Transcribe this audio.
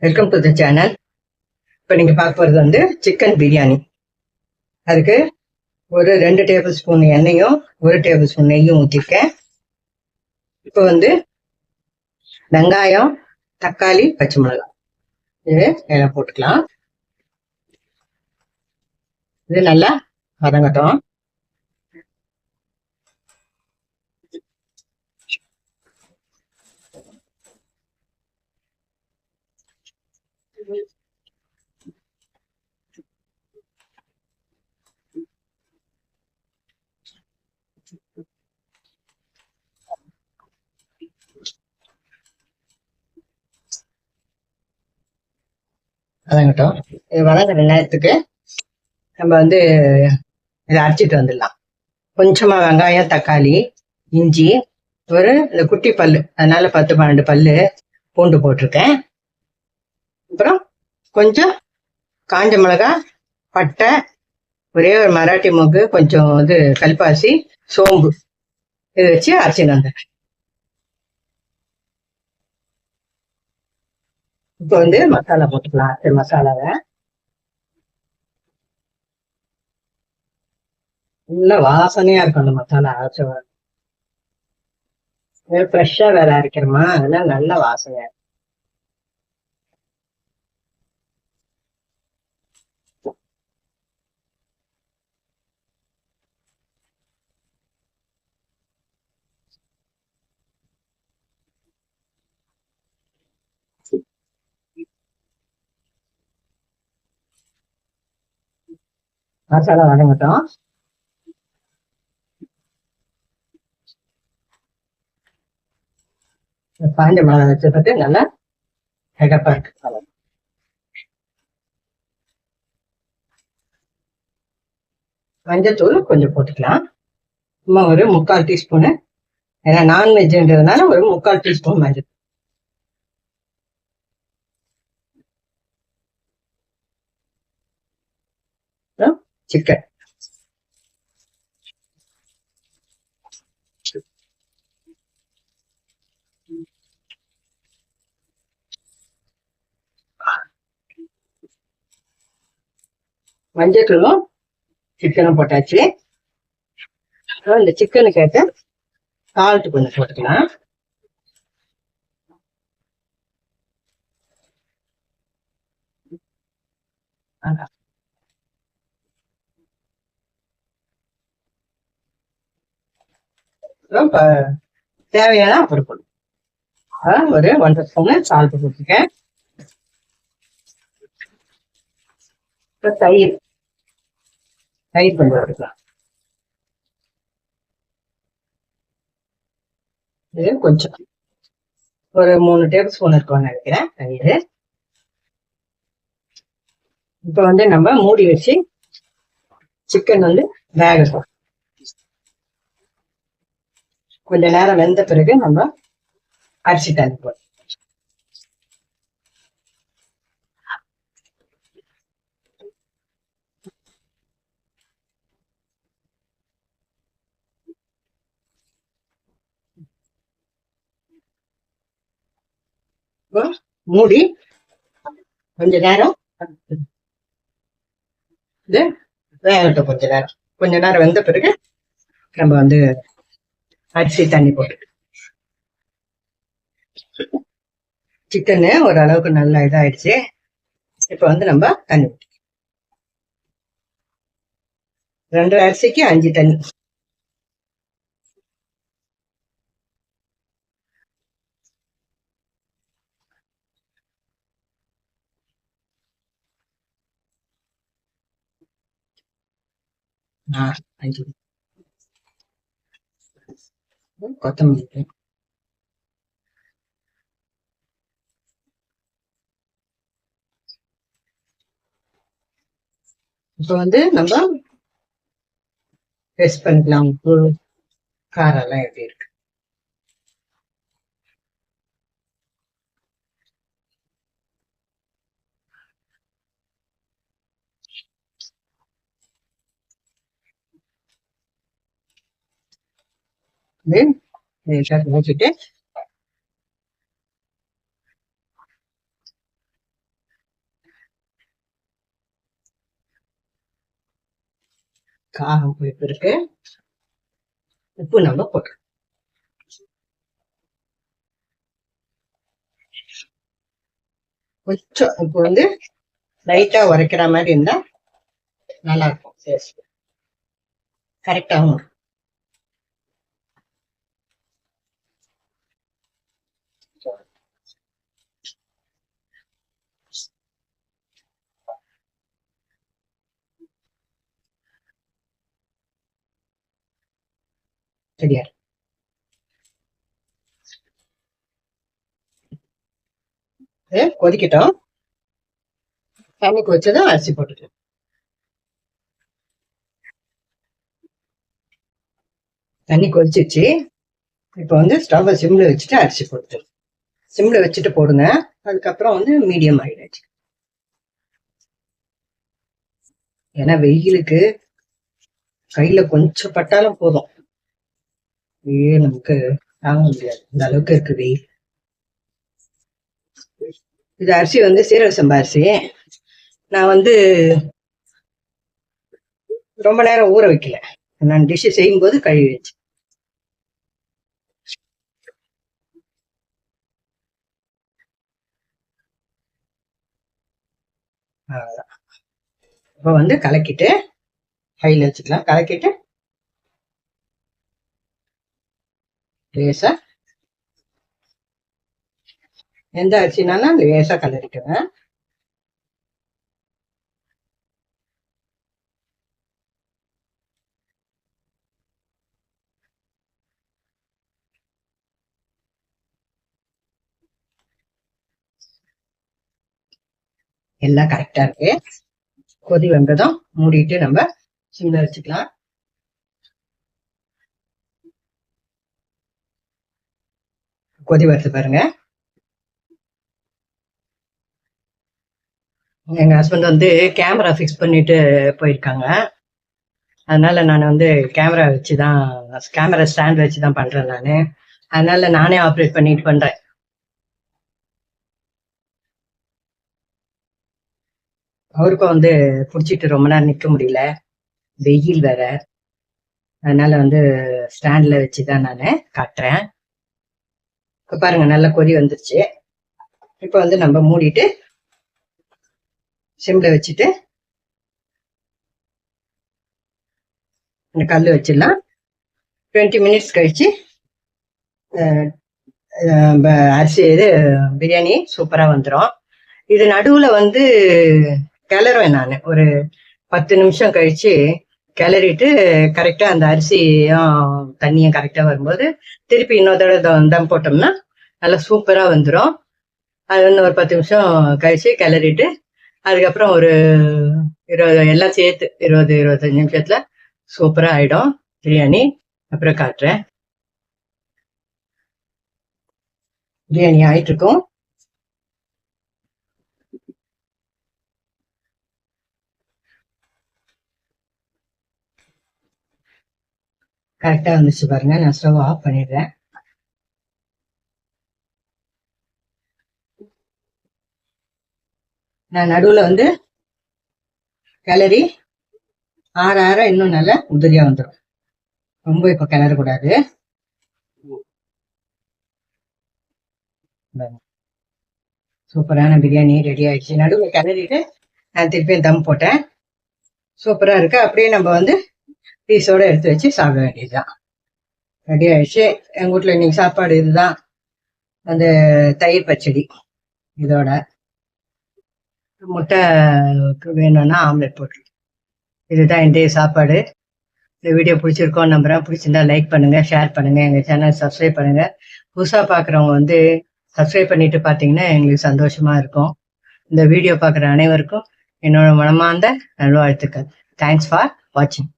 Welcome to the channel. இப்போ நீங்கள் பார்க்க போகிறது வந்து சிக்கன் பிரியாணி. அதுக்கு ஒரு 2 டேபிள் ஸ்பூன் எண்ணெயும் 1 டேபிள் ஸ்பூன் நெய்யும் ஊற்றிருக்கேன். இப்போ வந்து வெங்காயம், தக்காளி, பச்சை மிளகாய் இது எல்லாம் போட்டுக்கலாம். இது நல்லா வதங்கட்டும். வதங்கட்டும். இது வதங்குற நேரத்துக்கு நம்ம வந்து இதை அரைச்சிட்டு வந்துடலாம். கொஞ்சமாக வெங்காயம், தக்காளி, இஞ்சி, இந்த குட்டி பல்லு, அதனால 10-12 பல்லு பூண்டு போட்டிருக்கேன். அப்புறம் கொஞ்சம் காஞ்ச மிளகாய், பட்டை, ஒரே ஒரு மராட்டி மூக்கு, கொஞ்சம் கல்பாசி, சோம்பு இதை வச்சு அரைச்சின்னு வந்தேன். இப்போ மசாலா போட்டுக்கலாம். மசாலாவை நல்ல வாசனையா இருக்கும். அந்த மசாலா அரைச்ச ஃப்ரெஷ்ஷா வேற அரைக்கிறோமா, அதனால நல்ல வாசனையா இருக்கும். மசாலா வதங்கட்டும். காஞ்ச மிளகா வச்சப்பட்டு நல்லா எடப்பா இருக்கு. மஞ்சத்தூள் கொஞ்சம் போட்டுக்கலாம். சும்மா ஒரு 3/4 டீஸ்பூனு. ஏன்னா நான்வெஜ்ன்றதுனால ஒரு 3/4 டீஸ்பூன் மஞ்சள். சிக்கன் மஞ்சத்தூளும் சிக்கனும் போட்டாச்சு. இந்த சிக்கனுக்கு ஏற்ற சால்ட் கொஞ்சம் போட்டுக்கலாம். தேவையான பொருட்கள் ஒரு 1/2 ஸ்பூனு சால்ட் போட்டுருக்கேன். தயிர் தயிர் கொஞ்சம் போட்டுக்கலாம். இது கொஞ்சம் ஒரு 3 டேபிள் ஸ்பூன் இருக்கும்னு நினைக்கிறேன் தயிர். இப்போ நம்ம மூடி வச்சு சிக்கன் வேகட்டும். கொஞ்ச நேரம் வெந்த பிறகு நம்ம அரிசி தண்ணி போடும். மூடி கொஞ்ச நேரம் இது வேகட்டும். கொஞ்ச நேரம் வெந்த பிறகு நம்ம அரிசி தண்ணி போட்டு சிக்கனு ஓரளவுக்கு நல்லா இதாயிடுச்சு. இப்ப நம்ம தண்ணி 2 அரிசிக்கு 5 தண்ணி. கொத்தமல்லி இப்போ நம்ம டெஸ்ட் பண்ணிக்கலாம். உப்பு காரம் எல்லாம் எப்படி இருக்கு. வச்சுட்டு காரம் புளிப்பு இருக்கு. உப்பு நம்ம போட்டு கொஞ்சம் இப்போ வந்து லைட்டா உரைக்கிற மாதிரி இருந்தா நல்லா இருக்கும். கரெக்டாகும். சரியா கொதிக்கட்டும். தண்ணி கொதிச்சதும் அரிசி போட்டுக்கலாம். தண்ணி கொதிச்சிச்சு. இப்போ வந்து ஸ்டவ் சிம்ல வச்சுட்டு அரிசி போட்டு சிம்ல வச்சுட்டு போடுங்க. அதுக்கப்புறம் வந்து மீடியம் ஆயிடுச்சு. ஏன்னா வெயிலுக்கு கையில கொஞ்சம் பட்டாலும் போதும், நமக்கு தாங்க முடியாது, இந்த அளவுக்கு இருக்கு வெயில். இது அரிசி வந்து சீரக சம்பா அரிசி. நான் வந்து ரொம்ப நேரம் ஊற வைக்கல, நான் டிஷ் செய்யும் போது கழுவி வச்சு. இப்போ வந்து கலக்கிட்டு ஹைல வச்சுக்கலாம். கலக்கிட்டு லேசா எந்த அரிசினாலும் லேசா கலரிக்குவேன். எல்லாம் கரெக்டா இருக்கு. கொதி வந்ததும் மூடிட்டு நம்ம சிம்ல வச்சுக்கலாம். கொதி வருது பாருங்க. எங்க ஹஸ்பண்ட் வந்து கேமரா ஃபிக்ஸ் பண்ணிட்டு போயிருக்காங்க. அதனால நான் வந்து கேமரா வச்சுதான், கேமரா ஸ்டாண்ட் வச்சுதான் பண்றேன் நானு. அதனால நானே ஆப்ரேட் பண்ணிட்டு பண்றேன். அவருக்கும் வந்து பிடிச்சிட்டு ரொம்ப நேரம் நிக்க முடியல, வெயில் வேற. அதனால வந்து ஸ்டாண்ட்ல வச்சுதான் நானு காட்டுறேன். இப்ப பாருங்க நல்லா கொதி வந்துருச்சு. இப்ப வந்து நம்ம மூடிட்டு சிம்ல வச்சுட்டு இந்த கல் வச்சிடலாம். 20 மினிட்ஸ் கழிச்சு அரிசி இது பிரியாணி சூப்பரா வந்துடும். இது நடுவுல வந்து கிளறுவேன் நான். ஒரு 10 நிமிஷம் கழிச்சு கிளறிட்டு கரெக்டா அந்த அரிசியும் தண்ணியும் கரெக்டா வரும்போது திருப்பி இன்னொரு தடவை தம் போட்டோம்னா நல்லா சூப்பரா வந்துடும். அது வந்து ஒரு 10 நிமிஷம் கழிச்சு கிளறிட்டு அதுக்கப்புறம் ஒரு 20 எல்லாம் சேர்த்து 20-25 நிமிஷத்துல சூப்பரா ஆயிடும் பிரியாணி. அப்புறம் காட்டுறேன். பிரியாணி ஆயிட்டு இருக்கும். கரெக்டா வந்துச்சு பாருங்க. நான் ஸ்டவ் ஆஃப் பண்ணிடுறேன். நான் நடுவுல வந்து கிளறி ஆற இன்னும் நல்லா உதிரியா வந்துடும். ரொம்ப இப்ப கிளறக்கூடாது. சூப்பரான பிரியாணி ரெடி ஆயிடுச்சு. நடுவில் கிளறிட்டு நான் திருப்பியும் தம் போட்டேன். சூப்பரா இருக்கு. அப்படியே நம்ம வந்து பீஸோட எடுத்து வச்சு சாப்பிட வேண்டியதுதான். ரெடி ஆயிடுச்சு. எங்க வீட்டுல இன்னைக்கு சாப்பாடு இதுதான். அந்த தயிர் பச்சடி இதோட முட்டை வேணும்னா ஆம்லெட் போட்டு. இதுதான் இன்றைய சாப்பாடு. இந்த வீடியோ பிடிச்சிருக்கோம் நம்புறேன். பிடிச்சிருந்தா லைக் பண்ணுங்க, ஷேர் பண்ணுங்க, எங்க சேனல் சப்ஸ்கிரைப் பண்ணுங்க. புதுசா பாக்குறவங்க வந்து சப்ஸ்கிரைப் பண்ணிட்டு பாத்தீங்கன்னா எங்களுக்கு சந்தோஷமா இருக்கும். இந்த வீடியோ பாக்குற அனைவருக்கும் என்னோட மனமார்ந்த நல்வாழ்த்துக்கள். தேங்க்ஸ் ஃபார் வாட்சிங்.